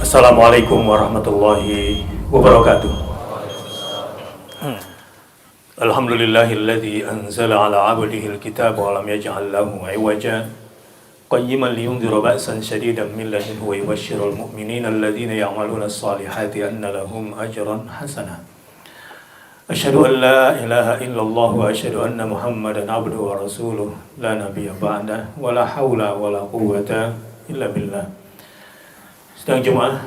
Assalamualaikum warahmatullahi wabarakatuh. Alhamdulillahilladzi anzala ala 'abdihi al-kitaba wa lam yaj'al lahu 'iwaja qayyiman liyunzira ba'san shadidan min ladunhu wa yubashshiral mu'minina alladhina ya'maluna as-salihati anna lahum ajran hasana. Asyhadu an la ilaha illallah wa asyhadu anna Muhammadan 'abduhu wa rasuluh la nabiyya ba'dah wa la haula wa la quwwata illa billah. Sedang Jemaah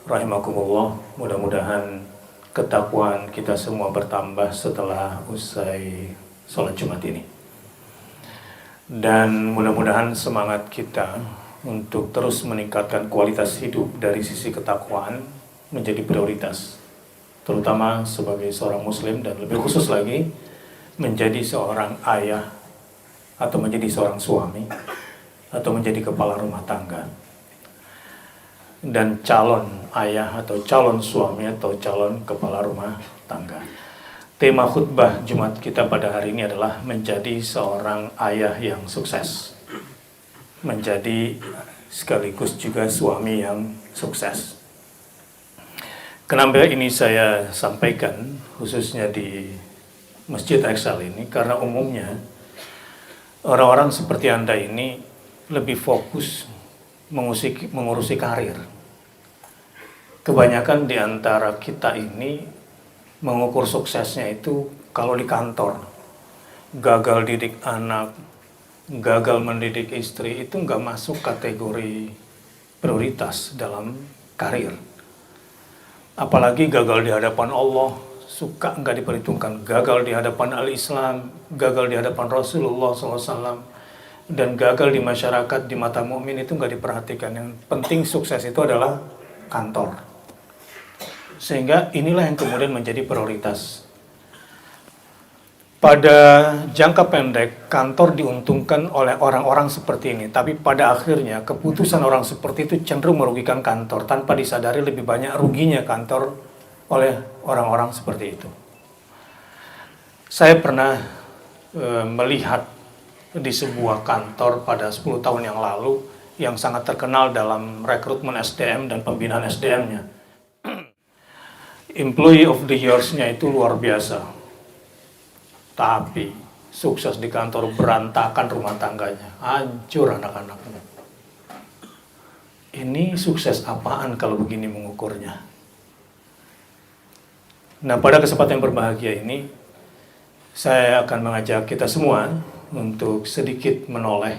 rahimakumullah, mudah-mudahan ketakwaan kita semua bertambah setelah usai sholat Jumat ini. Dan mudah-mudahan semangat kita untuk terus meningkatkan kualitas hidup dari sisi ketakwaan menjadi prioritas. Terutama sebagai seorang muslim dan lebih khusus lagi menjadi seorang ayah atau menjadi seorang suami atau menjadi kepala rumah tangga. Dan calon ayah atau calon suami atau calon kepala rumah tangga. Tema khutbah Jumat kita pada hari ini adalah menjadi seorang ayah yang sukses, menjadi sekaligus juga suami yang sukses. Kenapa ini saya sampaikan khususnya di Masjid Excel ini? Karena umumnya orang-orang seperti Anda ini lebih fokus mengurusi karir. Kebanyakan di antara kita ini mengukur suksesnya itu kalau di kantor. Gagal didik anak, gagal mendidik istri itu nggak masuk kategori prioritas dalam karir. Apalagi gagal di hadapan Allah, suka nggak diperhitungkan. Gagal di hadapan al-Islam, gagal di hadapan Rasulullah SAW. Dan gagal di masyarakat, di mata mukmin itu nggak diperhatikan. Yang penting sukses itu adalah kantor. Sehingga inilah yang kemudian menjadi prioritas. Pada jangka pendek, kantor diuntungkan oleh orang-orang seperti ini. Tapi pada akhirnya, keputusan orang seperti itu cenderung merugikan kantor. Tanpa disadari lebih banyak ruginya kantor oleh orang-orang seperti itu. Saya pernah melihat di sebuah kantor pada 10 tahun yang lalu yang sangat terkenal dalam rekrutmen SDM dan pembinaan SDM-nya. Employee of the Years-nya itu luar biasa. Tapi sukses di kantor, berantakan rumah tangganya, hancur anak-anaknya. Ini sukses apaan kalau begini mengukurnya? Nah, pada kesempatan yang berbahagia ini saya akan mengajak kita semua untuk sedikit menoleh,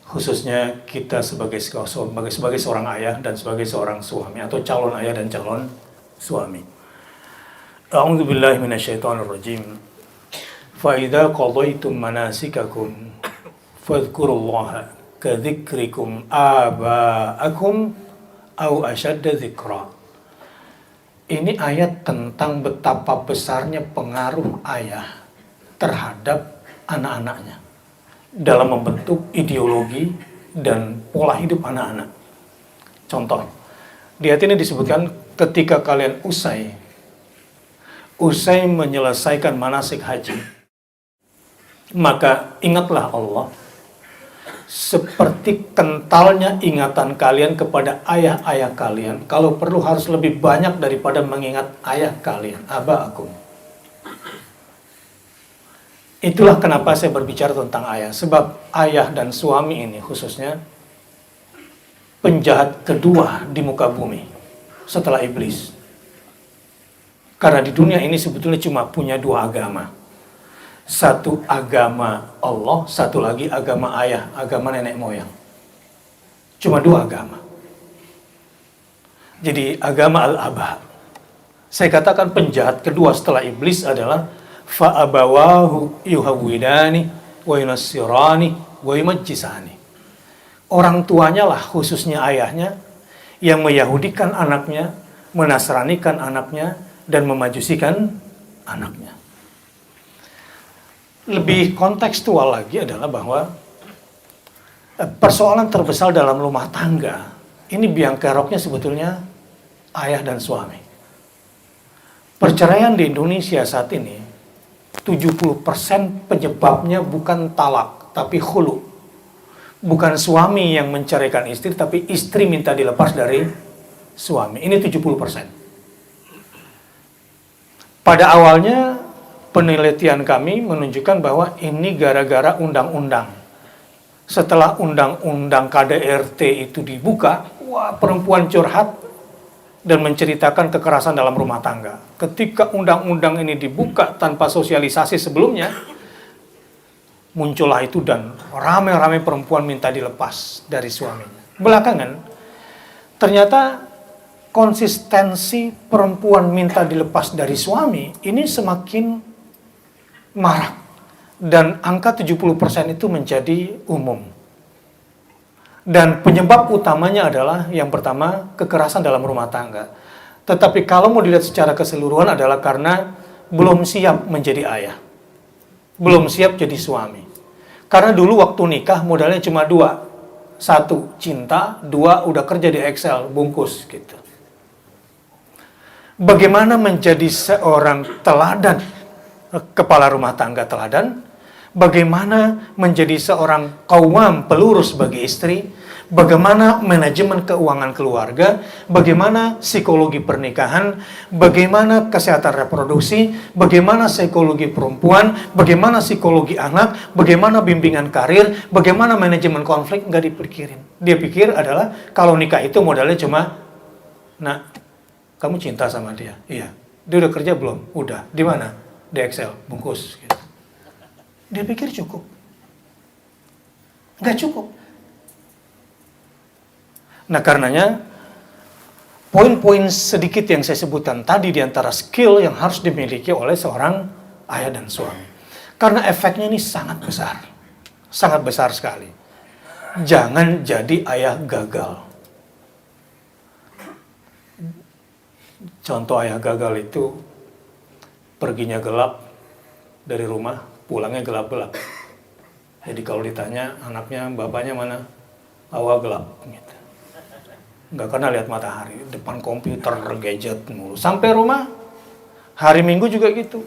khususnya kita sebagai seorang ayah dan sebagai seorang suami atau calon ayah dan calon suami. A'udzu billahi minasyaitonir rajim. Fa idza qadaytum manasikakum fadhkurullaha kadzikrikum aba'akum aw ashadda dzikra. Ini ayat tentang betapa besarnya pengaruh ayah terhadap anak-anaknya dalam membentuk ideologi dan pola hidup anak-anak. Contoh, di ayat ini disebutkan ketika kalian usai menyelesaikan manasik haji, maka ingatlah Allah seperti kentalnya ingatan kalian kepada ayah-ayah kalian. Kalau perlu harus lebih banyak daripada mengingat ayah kalian, aba'akum. Itulah kenapa saya berbicara tentang ayah. Sebab ayah dan suami ini khususnya penjahat kedua di muka bumi setelah iblis. Karena di dunia ini sebetulnya cuma punya dua agama. Satu agama Allah, satu lagi agama ayah, agama nenek moyang. Cuma dua agama. Jadi agama al-aba. Saya katakan penjahat kedua setelah iblis adalah fa'abawahu yuhawwidani wa yunassirani wa yumajjisani. Orang tuanya lah, khususnya ayahnya, yang meyahudikan anaknya, menasranikan anaknya, dan memajusikan anaknya. Lebih kontekstual lagi adalah bahwa persoalan terbesar dalam rumah tangga, ini biang keroknya sebetulnya ayah dan suami. Perceraian di Indonesia saat ini 70% penyebabnya bukan talak, tapi khulu. Bukan suami yang menceraikan istri, tapi istri minta dilepas dari suami. Ini 70%. Pada awalnya penelitian kami menunjukkan bahwa ini gara-gara undang-undang. Setelah undang-undang KDRT itu dibuka, wah, perempuan curhat dan menceritakan kekerasan dalam rumah tangga. Ketika undang-undang ini dibuka tanpa sosialisasi sebelumnya, muncullah itu dan ramai-ramai perempuan minta dilepas dari suaminya. Belakangan, ternyata konsistensi perempuan minta dilepas dari suami ini semakin marak. Dan angka 70% itu menjadi umum. Dan penyebab utamanya adalah yang pertama, kekerasan dalam rumah tangga. Tetapi kalau mau dilihat secara keseluruhan adalah karena belum siap menjadi ayah. Belum siap jadi suami. Karena dulu waktu nikah modalnya cuma dua. Satu, cinta. Dua, udah kerja di Excel, bungkus gitu. Bagaimana menjadi seorang teladan, kepala rumah tangga teladan? Bagaimana menjadi seorang qawwam, pelurus bagi istri? Bagaimana manajemen keuangan keluarga? Bagaimana psikologi pernikahan? Bagaimana kesehatan reproduksi? Bagaimana psikologi perempuan? Bagaimana psikologi anak? Bagaimana bimbingan karir? Bagaimana manajemen konflik? Nggak dipikirin. Dia pikir adalah kalau nikah itu modalnya cuma, nah, kamu cinta sama dia? Iya. Dia udah kerja belum? Udah. Di mana? Di Excel, bungkus. Gitu. Dia pikir cukup. Nggak cukup. Nah, karenanya, poin-poin sedikit yang saya sebutkan tadi di antara skill yang harus dimiliki oleh seorang ayah dan suami. Karena efeknya ini sangat besar. Sangat besar sekali. Jangan jadi ayah gagal. Contoh ayah gagal itu, perginya gelap dari rumah, pulangnya gelap-gelap. Jadi kalau ditanya anaknya, bapaknya mana? Awal gelap. Gitu. Nggak pernah lihat matahari, depan komputer, gadget mulu. Sampai rumah, hari Minggu juga gitu.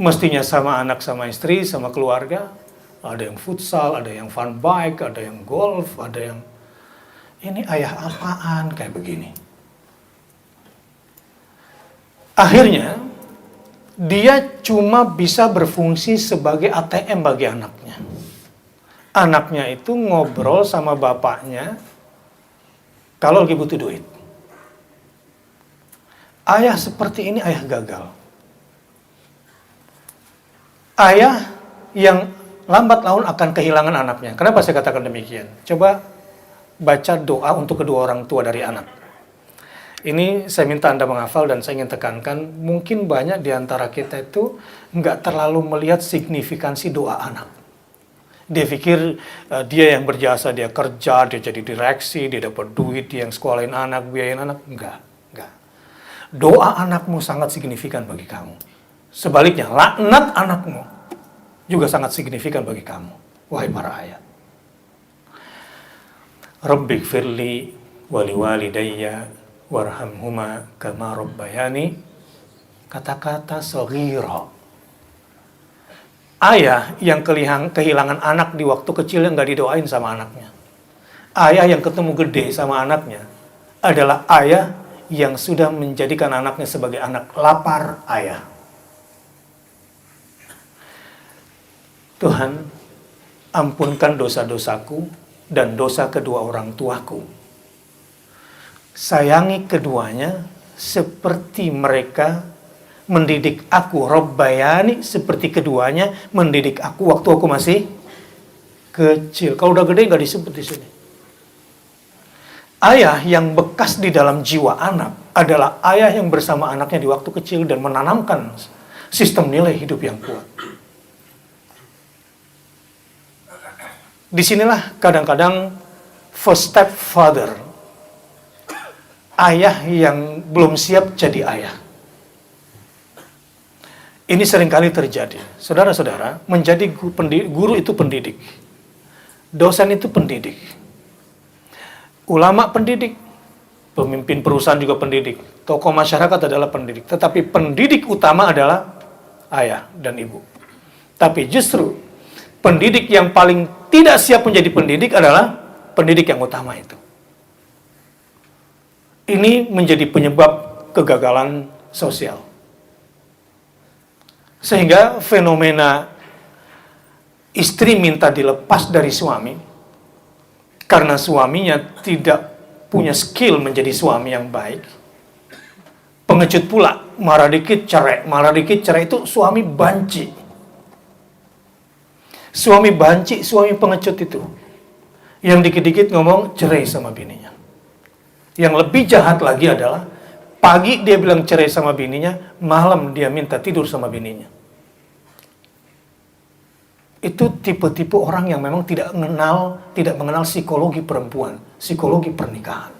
Mestinya sama anak, sama istri, sama keluarga. Ada yang futsal, ada yang fun bike, ada yang golf, ada yang... Ini ayah apaan kayak begini? Akhirnya, dia cuma bisa berfungsi sebagai ATM bagi anaknya. Anaknya itu ngobrol sama bapaknya kalau lagi butuh duit. Ayah seperti ini ayah gagal. Ayah yang lambat laun akan kehilangan anaknya. Kenapa saya katakan demikian? Coba baca doa untuk kedua orang tua dari anak. Ini saya minta Anda menghafal dan saya ingin tekankan, mungkin banyak di antara kita itu nggak terlalu melihat signifikansi doa anak. Dia pikir dia yang berjasa, dia kerja, dia jadi direksi, dia dapat duit, dia yang sekolahin anak, biayain anak. Enggak. Doa anakmu sangat signifikan bagi kamu. Sebaliknya, laknat anakmu juga sangat signifikan bagi kamu. Wahai para ayah. Rabbighfirli wali walidayya warhamhuma kama rabbayani. Kata-kata saghira. Ayah yang kehilangan anak di waktu kecil yang nggak didoain sama anaknya. Ayah yang ketemu gede sama anaknya adalah ayah yang sudah menjadikan anaknya sebagai anak lapar ayah. Tuhan, ampunkan dosa-dosaku dan dosa kedua orang tuaku. Sayangi keduanya seperti mereka mendidik aku, Rabbayani, seperti keduanya mendidik aku waktu aku masih kecil. Kalau udah gede nggak disebut di sini. Ayah yang bekas di dalam jiwa anak adalah ayah yang bersama anaknya di waktu kecil dan menanamkan sistem nilai hidup yang kuat. Disinilah kadang-kadang first step father, ayah yang belum siap jadi ayah. Ini seringkali terjadi. Saudara-saudara, menjadi guru itu pendidik. Dosen itu pendidik. Ulama pendidik. Pemimpin perusahaan juga pendidik. Tokoh masyarakat adalah pendidik. Tetapi pendidik utama adalah ayah dan ibu. Tapi justru pendidik yang paling tidak siap menjadi pendidik adalah pendidik yang utama itu. Ini menjadi penyebab kegagalan sosial. Sehingga fenomena istri minta dilepas dari suami karena suaminya tidak punya skill menjadi suami yang baik. Pengecut pula, marah dikit cerai itu suami banci. Suami banci, suami pengecut itu. Yang dikit-dikit ngomong cerai sama bininya. Yang lebih jahat lagi adalah pagi dia bilang cerai sama bininya, malam dia minta tidur sama bininya. Itu tipe-tipe orang yang memang tidak mengenal psikologi perempuan, psikologi pernikahan.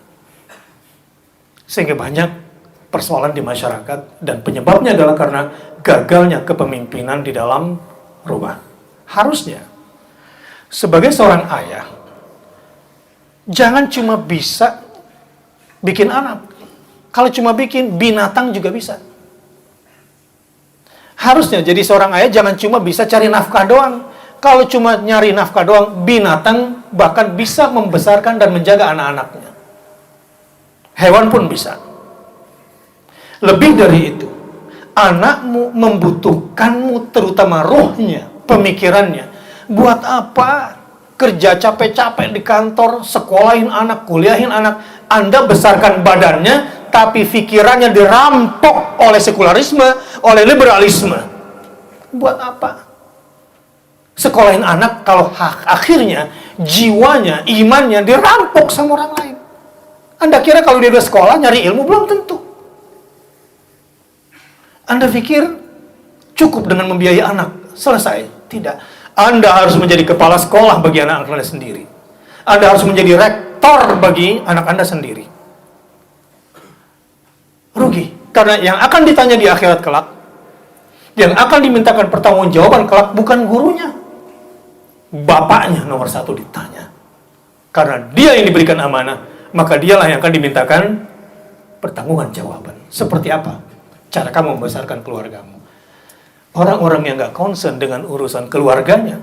Sehingga banyak persoalan di masyarakat dan penyebabnya adalah karena gagalnya kepemimpinan di dalam rumah. Harusnya sebagai seorang ayah jangan cuma bisa bikin anak. Kalau cuma bikin, binatang juga bisa. Harusnya jadi seorang ayah jangan cuma bisa cari nafkah doang. Kalau cuma nyari nafkah doang, binatang bahkan bisa membesarkan dan menjaga anak-anaknya. Hewan pun bisa. Lebih dari itu, anakmu membutuhkanmu, terutama rohnya, pemikirannya. Buat apa kerja capek-capek di kantor, sekolahin anak, kuliahin anak, Anda besarkan badannya, tapi pikirannya dirampok oleh sekularisme, oleh liberalisme. Buat apa? Sekolahin anak kalau akhirnya jiwanya, imannya dirampok sama orang lain. Anda kira kalau dia udah sekolah nyari ilmu? Belum tentu. Anda pikir cukup dengan membiayai anak, selesai? Tidak. Anda harus menjadi kepala sekolah bagi anak Anda sendiri. Anda harus menjadi rektor bagi anak Anda sendiri. Rugi. Karena yang akan ditanya di akhirat kelak, yang akan dimintakan pertanggungjawaban kelak bukan gurunya. Bapaknya nomor satu ditanya. Karena dia yang diberikan amanah, maka dialah yang akan dimintakan pertanggungjawaban jawaban. Seperti apa cara kamu membesarkan keluargamu? Orang-orang yang gak concern dengan urusan keluarganya,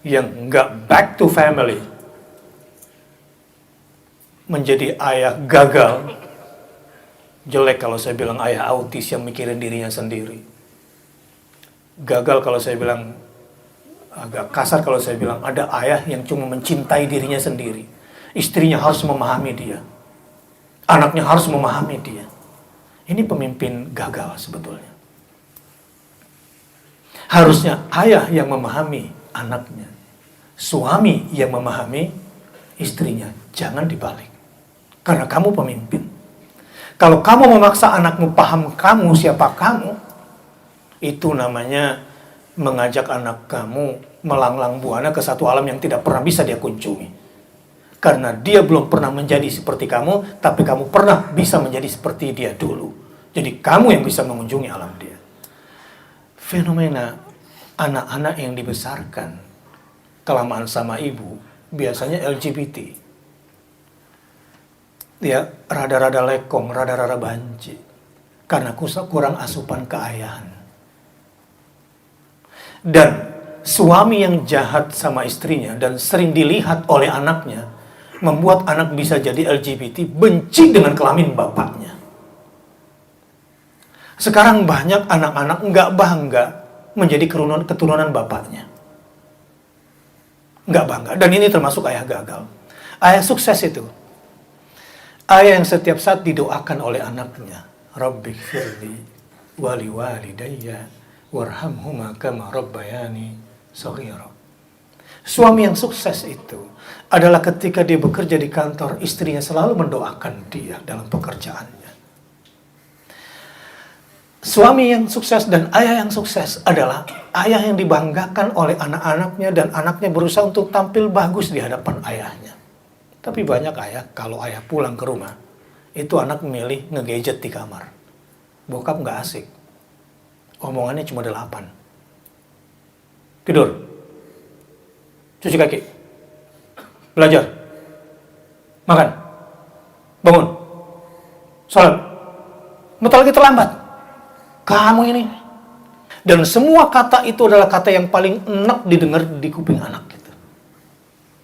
yang gak back to family, menjadi ayah gagal. Jelek kalau saya bilang ayah autis yang mikirin dirinya sendiri. Gagal kalau saya bilang, agak kasar kalau saya bilang, ada ayah yang cuma mencintai dirinya sendiri. Istrinya harus memahami dia. Anaknya harus memahami dia. Ini pemimpin gagal sebetulnya. Harusnya ayah yang memahami anaknya. Suami yang memahami istrinya. Jangan dibalik. Karena kamu pemimpin. Kalau kamu memaksa anakmu paham kamu, siapa kamu, itu namanya mengajak anak kamu melanglang buana ke satu alam yang tidak pernah bisa dia kunjungi. Karena dia belum pernah menjadi seperti kamu, tapi kamu pernah bisa menjadi seperti dia dulu. Jadi kamu yang bisa mengunjungi alam dia. Fenomena anak-anak yang dibesarkan kelamaan sama ibu, biasanya LGBT. Dia rada-rada lekong, rada-rada banci. Karena kurang asupan keayahan. Dan suami yang jahat sama istrinya dan sering dilihat oleh anaknya, membuat anak bisa jadi LGBT, benci dengan kelamin bapaknya. Sekarang banyak anak-anak nggak bangga menjadi keturunan bapaknya. Nggak bangga. Dan ini termasuk ayah gagal. Ayah sukses itu. Ayah yang setiap saat didoakan oleh anaknya. Rabbighfirli wali walidayya warhamhuma kama rabbayani shaghira. Suami yang sukses itu adalah ketika dia bekerja di kantor, istrinya selalu mendoakan dia dalam pekerjaannya. Suami yang sukses dan ayah yang sukses adalah ayah yang dibanggakan oleh anak-anaknya dan anaknya berusaha untuk tampil bagus di hadapan ayahnya. Tapi banyak ayah, kalau ayah pulang ke rumah, itu anak memilih nge-gadget di kamar. Bokap nggak asik. Omongannya cuma 8. Tidur. Cuci kaki. Belajar. Makan. Bangun. Salat. Bentar lagi terlambat. Kamu ini. Dan semua kata itu adalah kata yang paling enak didengar di kuping anak gitu.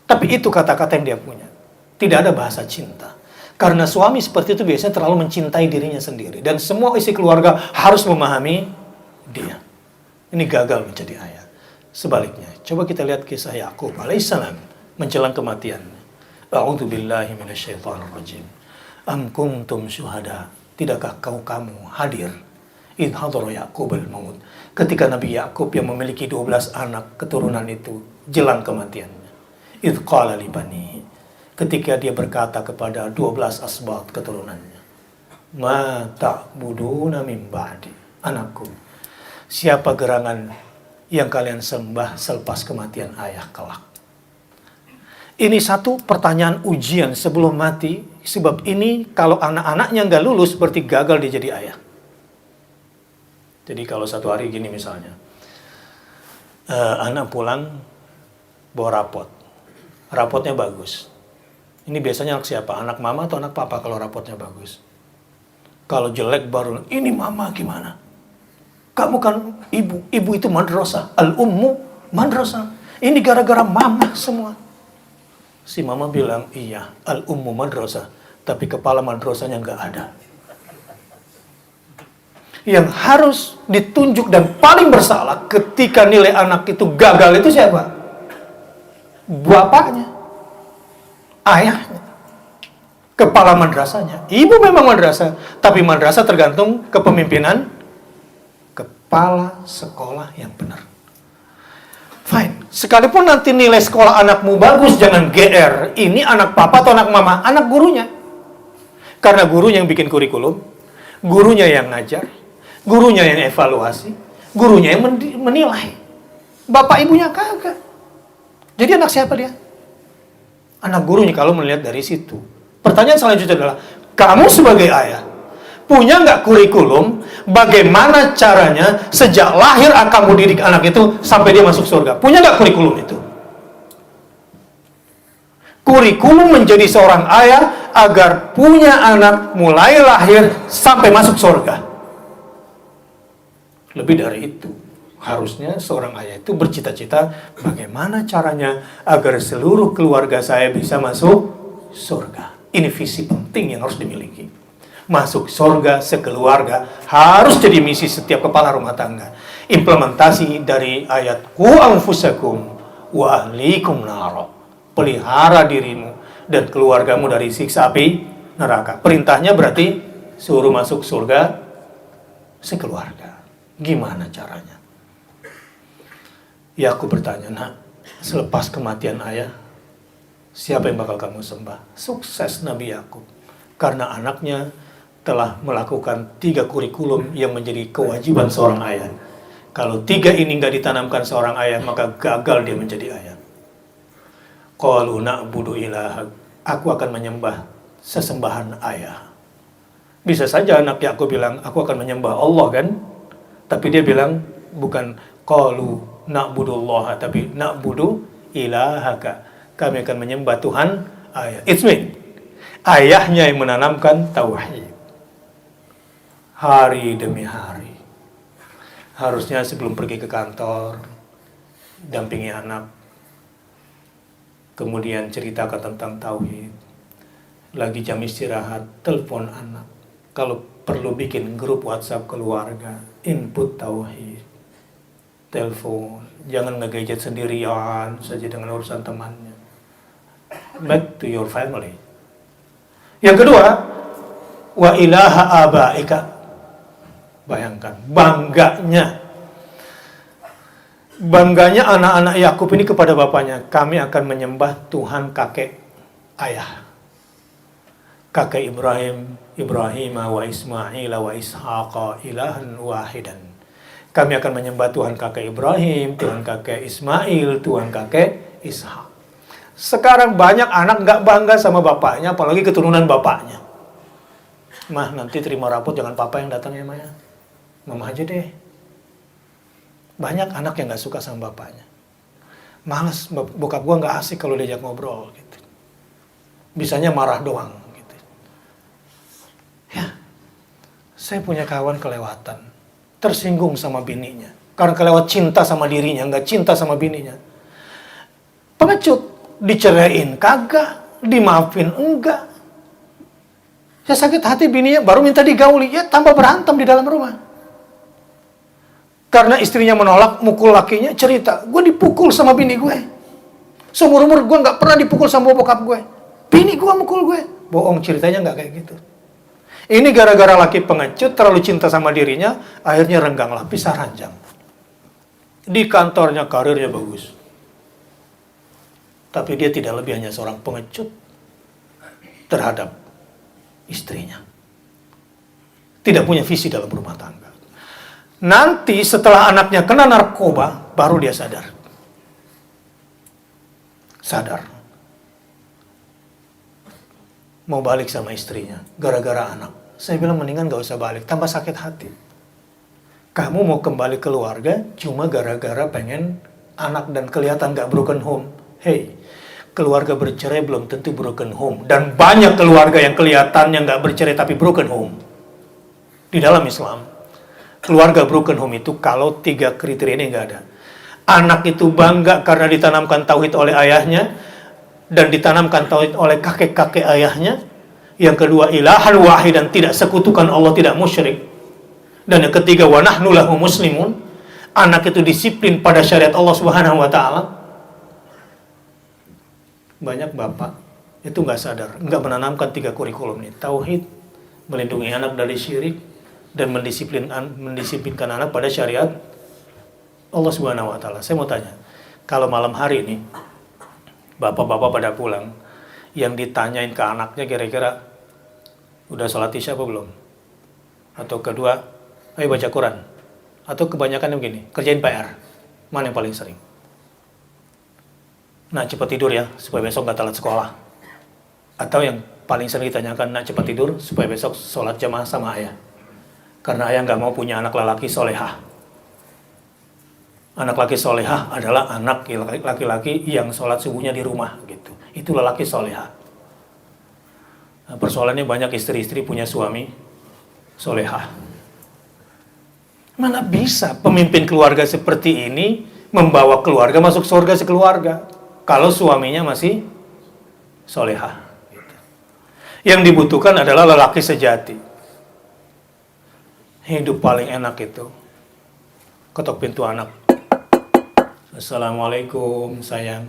Tapi itu kata-kata yang dia punya. Tidak ada bahasa cinta. Karena suami seperti itu biasanya terlalu mencintai dirinya sendiri. Dan semua isi keluarga harus memahami dia. Ini gagal menjadi ayah. Sebaliknya, coba kita lihat kisah Yakub alaihissalam menjelang kematiannya. A'udzubillahi minasyaitonirrajim. Am kuntum syuhada. Tidakkah kamu hadir? Idh hadara Yaqubul maut. Ketika Nabi Yakub yang memiliki 12 anak keturunan itu jelang kematiannya. Idh qala li banihi. Ketika dia berkata kepada 12 asbat keturunannya, ma ta'buduna min ba'di, anakku, siapa gerangan yang kalian sembah selepas kematian ayah kelak? Ini satu pertanyaan ujian sebelum mati, sebab ini kalau anak-anaknya nggak lulus berarti gagal dia jadi ayah. Jadi kalau satu hari gini misalnya, anak pulang bawa rapotnya bagus. Ini biasanya anak siapa? Anak mama atau anak papa kalau rapotnya bagus? Kalau jelek baru, ini mama gimana? Kamu kan ibu itu madrasah. Al-ummu madrasah. Ini gara-gara mama semua. Si mama bilang, iya, al-ummu madrasah. Tapi kepala madrasahnya nggak ada. Yang harus ditunjuk dan paling bersalah ketika nilai anak itu gagal itu siapa? Bapaknya. Ayahnya, kepala madrasahnya. Ibu memang madrasah, tapi madrasah tergantung kepemimpinan kepala sekolah yang benar. Fine. Sekalipun nanti nilai sekolah anakmu bagus, jangan GR. Ini anak papa atau anak mama? Anak gurunya. Karena gurunya yang bikin kurikulum, gurunya yang ngajar, gurunya yang evaluasi, gurunya yang menilai. Bapak ibunya kagak. Jadi anak siapa dia? Anak gurunya kalau melihat dari situ. Pertanyaan selanjutnya adalah, kamu sebagai ayah, punya nggak kurikulum bagaimana caranya sejak lahir kamu didik anak itu sampai dia masuk surga? Punya nggak kurikulum itu? Kurikulum menjadi seorang ayah agar punya anak mulai lahir sampai masuk surga. Lebih dari itu. Harusnya seorang ayah itu bercita-cita bagaimana caranya agar seluruh keluarga saya bisa masuk surga. Ini visi penting yang harus dimiliki. Masuk surga sekeluarga harus jadi misi setiap kepala rumah tangga. Implementasi dari ayat qu anfusakum wa ahlikum naro. Pelihara dirimu dan keluargamu dari siksa api neraka. Perintahnya berarti suruh masuk surga sekeluarga. Gimana caranya? Yakub bertanya, nak, selepas kematian ayah, siapa yang bakal kamu sembah? Sukses Nabi Yakub. Karena anaknya telah melakukan 3 kurikulum yang menjadi kewajiban seorang ayah. Kalau 3 ini nggak ditanamkan seorang ayah, maka gagal dia menjadi ayah. Qalu na'budu ilahak. Aku akan menyembah sesembahan ayah. Bisa saja anak Yakub bilang, aku akan menyembah Allah kan? Tapi dia bilang, bukan qalu na'budullah, tapi na'budu ilahaka. Kami akan menyembah Tuhan ayah. It's me. Ayahnya yang menanamkan tauhid. Hari demi hari. Harusnya sebelum pergi ke kantor, dampingi anak. Kemudian ceritakan tentang tauhid. Lagi jam istirahat, telepon anak. Kalau perlu bikin grup WhatsApp keluarga, input tauhid. Telepon, jangan nge-gadget sendirian saja dengan urusan temannya. Back to your family. Yang kedua, wa ilaha abaika. Bayangkan, bangganya anak-anak Yakub ini kepada bapaknya. Kami akan menyembah Tuhan kakek ayah. Kakek Ibrahim wa Ismail wa Ishaqa ilahan wahidan. Kami akan menyembah Tuhan kakek Ibrahim, Tuhan kakek Ismail, Tuhan kakek Ishak. Sekarang banyak anak nggak bangga sama bapaknya, apalagi keturunan bapaknya. Mah, nanti terima rapot jangan papa yang datang ya, Maya. Mama aja deh. Banyak anak yang nggak suka sama bapaknya. Males, bokap gua nggak asik kalau diajak ngobrol gitu. Bisanya marah doang gitu. Ya, saya punya kawan kelewatan. Tersinggung sama bininya. Karena kelewat cinta sama dirinya, nggak cinta sama bininya. Pengecut, diceraiin kagak, dimaafin enggak. Ya sakit hati bininya, baru minta digauli, ya tambah berantem di dalam rumah. Karena istrinya menolak, mukul lakinya, cerita, gue dipukul sama bini gue. Seumur-umur gue gak pernah dipukul sama bokap gue. Bini gue mukul gue. Bohong, ceritanya gak kayak gitu. Ini gara-gara laki pengecut, terlalu cinta sama dirinya, akhirnya rengganglah, pisah ranjang. Di kantornya karirnya bagus. Tapi dia tidak lebih hanya seorang pengecut terhadap istrinya. Tidak punya visi dalam rumah tangga. Nanti setelah anaknya kena narkoba, baru dia sadar. Mau balik sama istrinya, gara-gara anak. Saya bilang mendingan gak usah balik, tambah sakit hati. Kamu mau kembali keluarga cuma gara-gara pengen anak dan kelihatan gak broken home. Hey, keluarga bercerai belum tentu broken home. Dan banyak keluarga yang kelihatannya gak bercerai tapi broken home. Di dalam Islam, keluarga broken home itu kalau 3 kriteria ini gak ada. Anak itu bangga karena ditanamkan tauhid oleh ayahnya dan ditanamkan tauhid oleh kakek-kakek ayahnya. Yang kedua, ilahan wahid dan tidak sekutukan Allah, tidak musyrik. Dan yang ketiga, wa nahnu lahu muslimun. Anak itu disiplin pada syariat Allah Subhanahu wa taala. Banyak bapak itu nggak sadar, nggak menanamkan 3 kurikulum ini. Tauhid, melindungi anak dari syirik, dan mendisiplinkan anak pada syariat Allah Subhanahu wa taala. Saya mau tanya, kalau malam hari ini bapak-bapak pada pulang, yang ditanyain ke anaknya kira-kira udah sholat isya apa belum? Atau kedua, ayo baca Quran. Atau kebanyakan yang begini, kerjain PR. Mana yang paling sering? Nak cepat tidur ya, supaya besok gak telat sekolah. Atau yang paling sering ditanyakan, nak cepat tidur supaya besok sholat jamaah sama ayah. Karena ayah gak mau punya anak lelaki solehah. Anak laki solehah adalah anak laki-laki yang sholat subuhnya di rumah gitu. Itu lelaki solehah. Nah, persoalannya banyak istri-istri punya suami solehah. Mana bisa pemimpin keluarga seperti ini membawa keluarga masuk surga sekeluarga kalau suaminya masih solehah gitu. Yang dibutuhkan adalah lelaki sejati. Hidup paling enak itu ketok pintu anak, assalamualaikum sayang.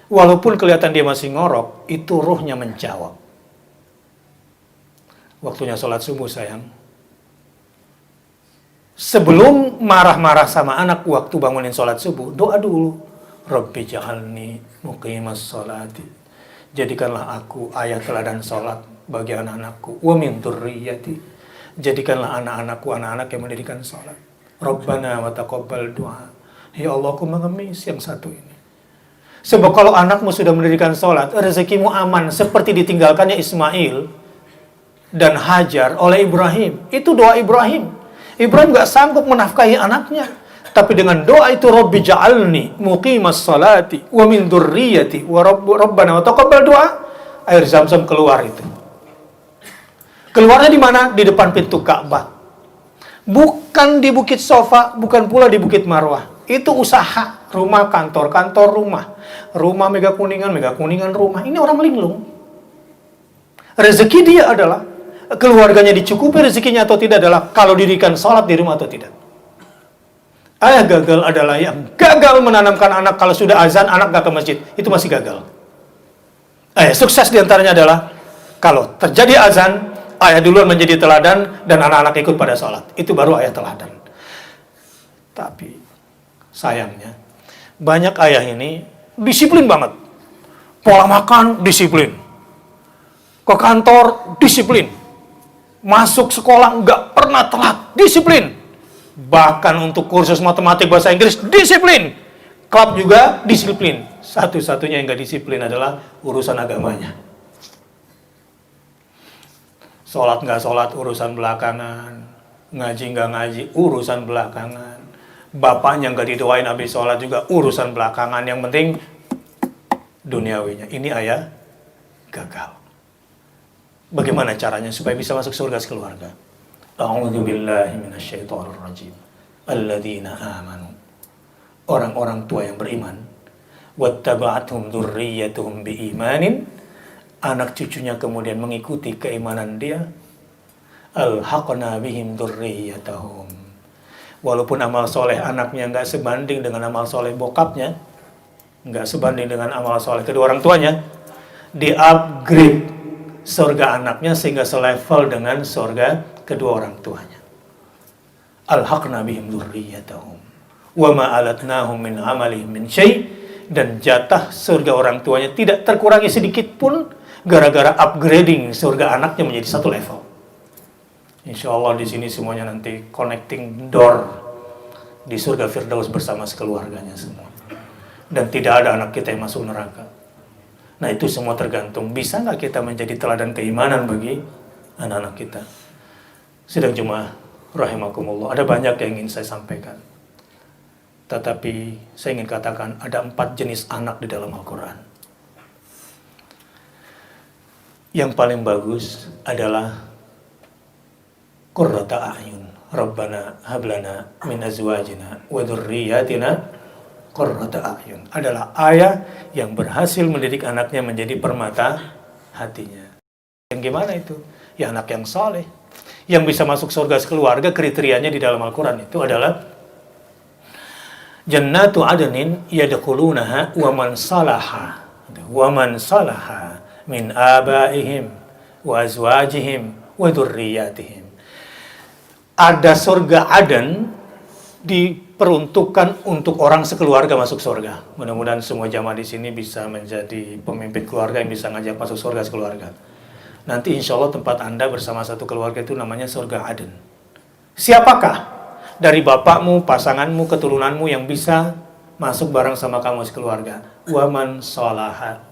Walaupun kelihatan dia masih ngorok, itu ruhnya menjawab. Waktunya sholat subuh sayang. Sebelum marah-marah sama anak waktu bangunin sholat subuh, doa dulu. Rabbi ja'alni muqimas sholati. Jadikanlah aku ayat teladan sholat bagi anak-anakku. Wa min dzurriyyati. Jadikanlah anak-anakku anak-anak yang mendirikan sholat. Rabbana wa taqabbal du'a. Ya Allah, aku mengemis yang satu ini. Sebab kalau anakmu sudah mendirikan sholat, rezekimu aman seperti ditinggalkannya Ismail dan Hajar oleh Ibrahim. Itu doa Ibrahim. Ibrahim gak sanggup menafkahi anaknya. Tapi dengan doa itu, Rabbi ja'alni muqimas salati wa min dzurriyyati wa rabbana wa taqabbal du'a. Air Zam-Zam keluar itu. Keluarnya di mana? Di depan pintu Ka'bah. Bukan di Bukit Sofa, bukan pula di Bukit Marwah. Itu usaha, rumah, kantor, kantor, rumah. Rumah Mega Kuningan rumah. Ini orang linglung. Rezeki dia adalah keluarganya dicukupi rezekinya atau tidak adalah kalau dirikan sholat di rumah atau tidak. Ayah gagal adalah yang gagal menanamkan anak kalau sudah azan anak gak ke masjid. Itu masih gagal. Ayah sukses diantaranya adalah kalau terjadi azan, ayah duluan menjadi teladan dan anak-anak ikut pada sholat. Itu baru ayah teladan. Tapi sayangnya banyak ayah ini disiplin banget. Pola makan disiplin. Ke kantor disiplin. Masuk sekolah nggak pernah telat, disiplin. Bahkan untuk kursus matematik bahasa Inggris disiplin. Klub juga disiplin. Satu-satunya yang nggak disiplin adalah urusan agamanya. Sholat nggak sholat urusan belakangan, ngaji nggak ngaji urusan belakangan. Bapaknya nggak didoain habis sholat juga urusan belakangan. Yang penting duniawinya. Ini ayah gagal. Bagaimana caranya supaya bisa masuk surga sekeluarga? A'udzu billahi minasyaitonir rajim. Alladzina amanu. Orang-orang tua yang beriman. Wattaba'athum dzurriyyatuhum biimanin anak cucunya kemudian mengikuti keimanan dia, alhaqna bihim dzurriyyatahum. Walaupun amal soleh anaknya nggak sebanding dengan amal soleh bokapnya, nggak sebanding dengan amal soleh kedua orang tuanya, di-upgrade surga anaknya sehingga selevel dengan surga kedua orang tuanya. Alhaqna bihim dzurriyyatahum wa ma alatnahum min amalihim min syai', dan jatah surga orang tuanya tidak terkurangi sedikit pun gara-gara upgrading surga anaknya menjadi satu level. Insya Allah di sini semuanya nanti connecting door di surga Firdaus bersama sekeluarganya semua. Dan tidak ada anak kita yang masuk neraka. Nah itu semua tergantung, bisa nggak kita menjadi teladan keimanan bagi anak-anak kita. Sidang jemaah rahimakumullah, ada banyak yang ingin saya sampaikan. Tetapi saya ingin katakan ada 4 jenis anak di dalam Al-Quran. Yang paling bagus adalah qurrata a'yun. Rabbana hablana min azwajina wa dzurriyyatina qurrata a'yun. Adalah ayah yang berhasil mendidik anaknya menjadi permata hatinya. Yang gimana itu? Ya anak yang saleh, yang bisa masuk surga sekeluarga. Kriterianya di dalam Al-Quran itu adalah jannatu adnin yadkhulunaha wa man salaha min abaihim wa azwajihim wa dzurriyyatihim. Ada surga Aden diperuntukkan untuk orang sekeluarga masuk surga. Mudah-mudahan semua jamaah di sini bisa menjadi pemimpin keluarga yang bisa ngajak masuk surga sekeluarga. Nanti insya Allah tempat Anda bersama satu keluarga itu namanya surga Aden. Siapakah dari bapakmu, pasanganmu, keturunanmu yang bisa masuk bareng sama kamu sekeluarga? Waman sholaha.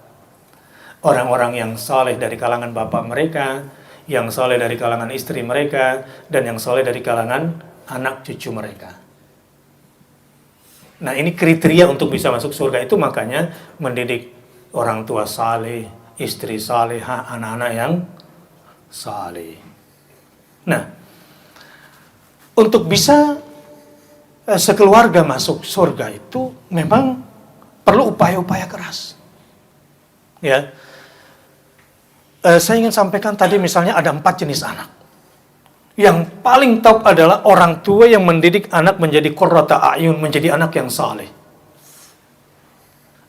Orang-orang yang saleh dari kalangan bapak mereka, yang saleh dari kalangan istri mereka, dan yang saleh dari kalangan anak cucu mereka. Nah ini kriteria untuk bisa masuk surga itu, makanya mendidik orang tua saleh, istri salehah, anak-anak yang saleh. Nah, untuk bisa sekeluarga masuk surga itu memang perlu upaya-upaya keras. Ya, saya ingin sampaikan tadi misalnya ada 4 jenis anak. Yang paling top adalah orang tua yang mendidik anak menjadi qurrata a'yun, menjadi anak yang saleh.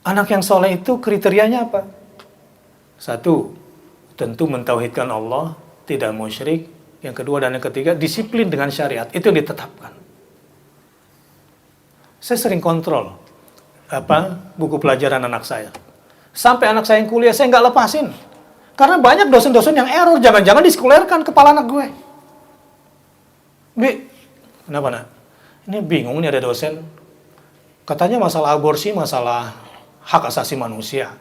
Anak yang saleh itu kriterianya apa? 1, tentu mentauhidkan Allah, tidak musyrik. Yang kedua dan yang ketiga, disiplin dengan syariat. Itu yang ditetapkan. Saya sering kontrol buku pelajaran anak saya. Sampai anak saya yang kuliah, saya nggak lepasin. Karena banyak dosen-dosen yang error, jangan-jangan disekulerkan kepala anak gue. Bi, kenapa nak? Ini bingung nih ada dosen. Katanya masalah aborsi, masalah hak asasi manusia.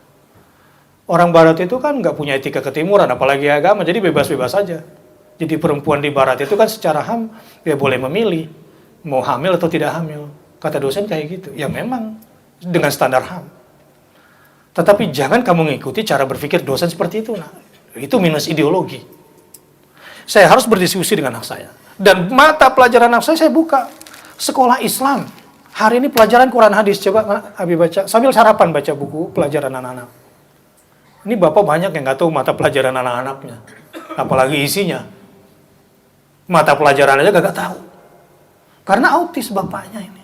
Orang barat itu kan nggak punya etika ketimuran, apalagi agama, jadi bebas-bebas saja. Jadi perempuan di barat itu kan secara HAM, dia boleh memilih, mau hamil atau tidak hamil. Kata dosen kayak gitu. Ya memang, dengan standar HAM. Tetapi jangan kamu mengikuti cara berpikir dosen seperti itu. Nah, itu minus ideologi. Saya harus berdiskusi dengan anak saya. Dan mata pelajaran anak saya buka. Sekolah Islam. Hari ini pelajaran Quran hadis. Coba Abi baca. Sambil sarapan baca buku pelajaran anak-anak. Ini bapak banyak yang nggak tahu mata pelajaran anak-anaknya. Apalagi isinya. Mata pelajaran aja gak tahu. Karena autis bapaknya ini.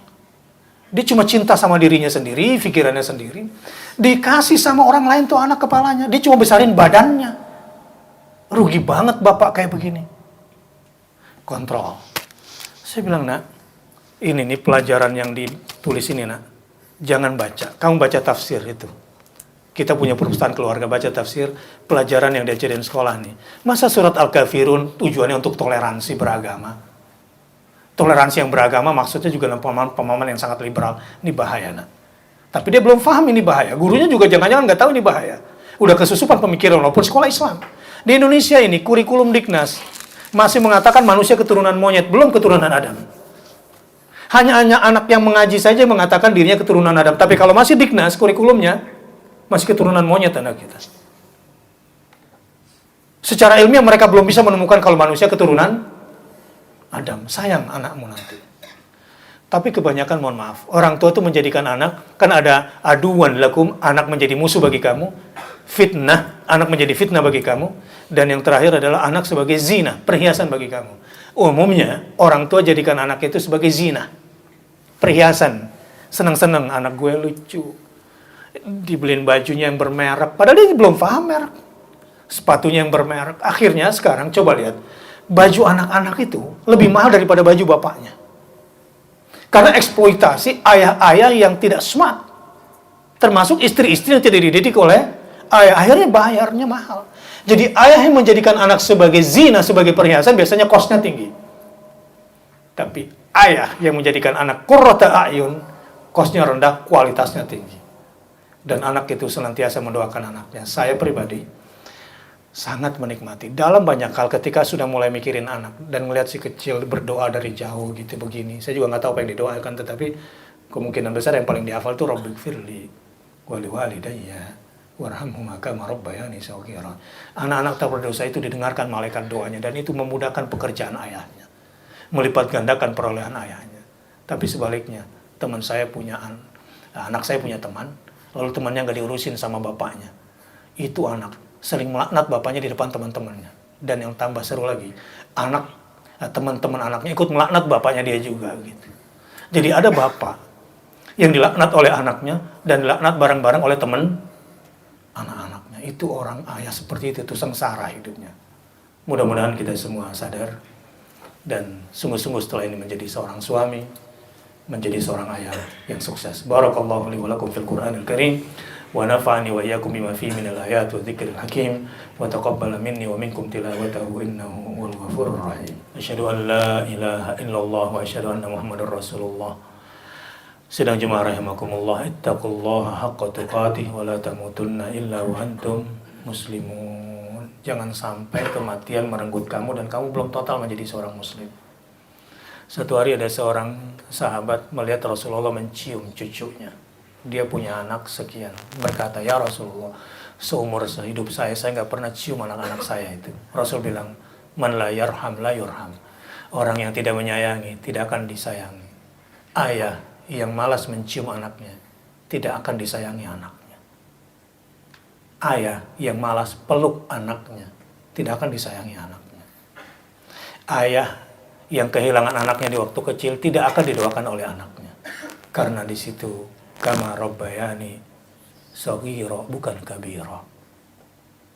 Dia cuma cinta sama dirinya sendiri, pikirannya sendiri. Dikasih sama orang lain tuh anak kepalanya. Dia cuma besarin badannya. Rugi banget bapak kayak begini. Kontrol. Saya bilang, nak, ini nih pelajaran yang ditulis ini, nak. Jangan baca. Kamu baca tafsir itu. Kita punya perpustakaan keluarga, baca tafsir, pelajaran yang diajarin sekolah nih. Masa surat Al-Kafirun tujuannya untuk toleransi beragama? Toleransi yang beragama maksudnya juga dalam pemahaman yang sangat liberal. Ini bahaya, nak. Tapi dia belum paham ini bahaya. Gurunya juga jangan-jangan nggak tahu ini bahaya. Udah kesusupan pemikiran walaupun sekolah Islam. Di Indonesia ini kurikulum Diknas masih mengatakan manusia keturunan monyet, belum keturunan Adam. Hanya anak yang mengaji saja mengatakan dirinya keturunan Adam. Tapi kalau masih Diknas kurikulumnya masih keturunan monyet anak kita. Secara ilmiah mereka belum bisa menemukan kalau manusia keturunan Adam. Sayang anakmu nanti. Tapi kebanyakan, mohon maaf, orang tua itu menjadikan anak, kan ada aduan lakum, anak menjadi musuh bagi kamu. Fitnah anak menjadi fitnah bagi kamu. Dan yang terakhir adalah anak sebagai zina, perhiasan bagi kamu. Umumnya orang tua jadikan anak itu sebagai zina, perhiasan. Senang-senang anak gue lucu, dibeliin bajunya yang bermerek, padahal dia belum paham merek. Sepatunya yang bermerek. Akhirnya sekarang coba lihat, baju anak-anak itu lebih mahal daripada baju bapaknya. Karena eksploitasi ayah-ayah yang tidak smart. Termasuk istri-istri yang tidak dididik oleh ayah. Akhirnya bayarnya mahal. Jadi ayah yang menjadikan anak sebagai zina, sebagai perhiasan, biasanya kosnya tinggi. Tapi ayah yang menjadikan anak qurrata a'yun, kosnya rendah, kualitasnya tinggi. Dan anak itu senantiasa mendoakan anaknya. Saya pribadi sangat menikmati dalam banyak hal ketika sudah mulai mikirin anak dan melihat si kecil berdoa dari jauh gitu begini. Saya juga nggak tahu apa yang didoakan, tetapi kemungkinan besar yang paling dihafal itu Rabbighfirli wali walidayya warhamhuma kama rabbayani shaghira. Anak-anak tak berdosa itu didengarkan malaikat doanya, dan itu memudahkan pekerjaan ayahnya, melipat gandakan perolehan ayahnya. Tapi sebaliknya, teman saya punya anak saya punya teman, lalu temannya nggak diurusin sama bapaknya. Itu anak sering melaknat bapaknya di depan teman-temannya. Dan yang tambah seru lagi, teman-teman anaknya ikut melaknat bapaknya dia juga gitu. Jadi ada bapak yang dilaknat oleh anaknya dan dilaknat bareng-bareng oleh teman anak-anaknya. Itu orang ayah seperti itu sengsara hidupnya. Mudah-mudahan kita semua sadar dan sungguh-sungguh setelah ini menjadi seorang suami, menjadi seorang ayah yang sukses. Barakallahu li wa lakum fil Qur'anil Karim. Wa nafa'ani wa iyyakum bima fihi minal ayati wa dzikril hakim wa taqabbala minni wa minkum tilawatahu innahu huwal ghafurur rahim. Asyhadu an la ilaha illallah wa asyhadu anna Muhammadar Rasulullah. Sidang jemaah rahimakumullah, ittaqullaha haqqa tuqatih wa la tamutunna illa wa antum muslimun. Jangan sampai kematian merenggut kamu dan kamu belum total menjadi seorang muslim. Satu hari ada seorang sahabat melihat Rasulullah mencium cucunya. Dia punya anak sekian. Berkata, ya Rasulullah, seumur hidup saya nggak pernah cium anak-anak saya itu. Rasul bilang, man la yarham la yurham. Orang yang tidak menyayangi tidak akan disayangi. Ayah yang malas mencium anaknya tidak akan disayangi anaknya. Ayah yang malas peluk anaknya tidak akan disayangi anaknya. Ayah yang kehilangan anaknya di waktu kecil tidak akan didoakan oleh anaknya. Karena di situ kama rabbayani shaghira, bukan kabira.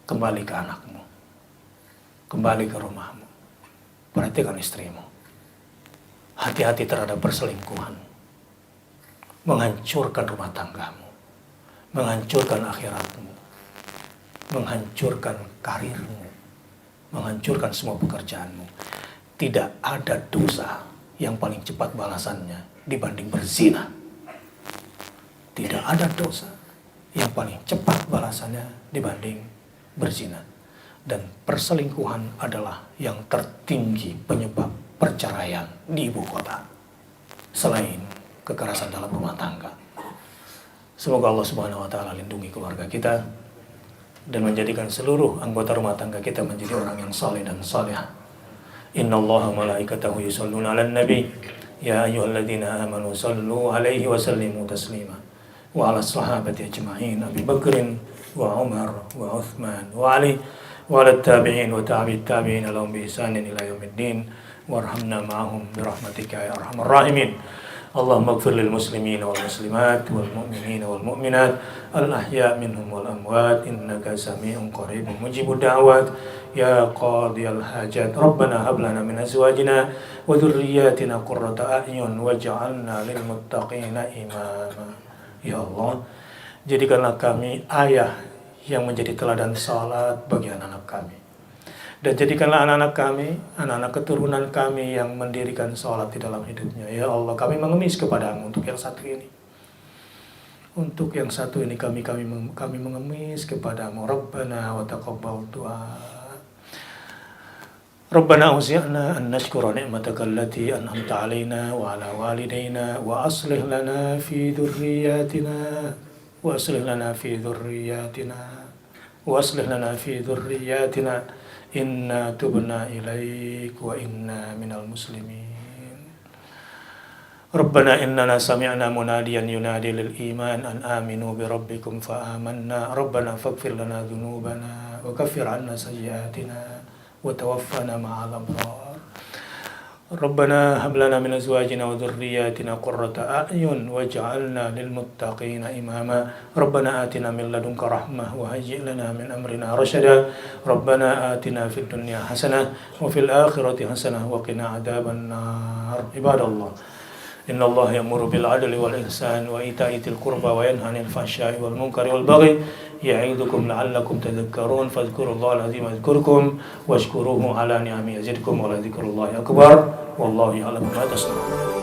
Kembali ke anakmu, kembali ke rumahmu, perhatikan istrimu. Hati-hati terhadap perselingkuhan, menghancurkan rumah tanggamu, menghancurkan akhiratmu, menghancurkan karirmu, menghancurkan semua pekerjaanmu. Tidak ada dosa yang paling cepat balasannya dibanding berzina. Tidak ada dosa yang paling cepat balasannya dibanding berzina. Dan perselingkuhan adalah yang tertinggi penyebab perceraian di ibu kota, selain kekerasan dalam rumah tangga. Semoga Allah Subhanahu wa Ta'ala lindungi keluarga kita dan menjadikan seluruh anggota rumah tangga kita menjadi orang yang saleh dan salihah. Innallaha malaikatahu yusholluna 'alan nabi ya ayyuhalladzina amanu shallu 'alaihi wa sallimu taslima. Wa 'ala sahabati ajma'in Abi Bakrin wa Umar wa Uthman wa Ali wa 'ala tabi'in wa tabi'it tabi'in lahum bi ihsanin ila yaumiddin warhamna ma'ahum bi rahmatika ya arhamar rahimin. Allahumma ighfir lil muslimin wal muslimat wal mu'minin wal mu'minat al ahya' minhum wal amwat innaka sami'un qaribun mujibud da'wat ya qadiyal hajat. Rabbana hab lana min azwajina wa dhurriyyatina qurrata a'yun waj'alna lil muttaqina imama. Ya Allah, jadikanlah kami ayah yang menjadi teladan salat bagi anak-anak kami. Dan jadikanlah anak-anak kami, anak-anak keturunan kami yang mendirikan salat di dalam hidupnya. Ya Allah, kami mengemis kepadamu untuk yang satu ini. Untuk yang satu ini kami mengemis kepadamu. Rabbana wa taqabbal du'a. Rabbana auzi'na an nashkura ni'mataka allati an'amta 'alaina wa 'ala walidayna wa aslih lana fi dhurriyyatina inna tubna ilaik wa inna minal muslimin. Rabbana innana sami'na munadiyan yunadi lil iman an aminu bi rabbikum fa amanna. Rabbana faghfir lana dhunubana وكفر عنا سيئاتنا وتوفنا مع الأبرار. ربنا هب لنا من أزواجنا وذرياتنا قرة أعين واجعلنا للمتقين إماما. ربنا آتنا من لدنك رحمة وهيئ لنا من أمرنا رشدا. ربنا آتنا في الدنيا حسنة وفي الآخرة حسنة وقنا عذاب النار. عباد الله، إن الله يأمر بالعدل والإحسان وإيتاء ذي القربى وينهى عن الفحشاء والمنكر والبغي يعظكم لعلكم تذكرون. فاذكروا الله العظيم يذكركم واشكروه على نعمه يزدكم ولذكر الله أكبر والله يعلم ما تصنعون.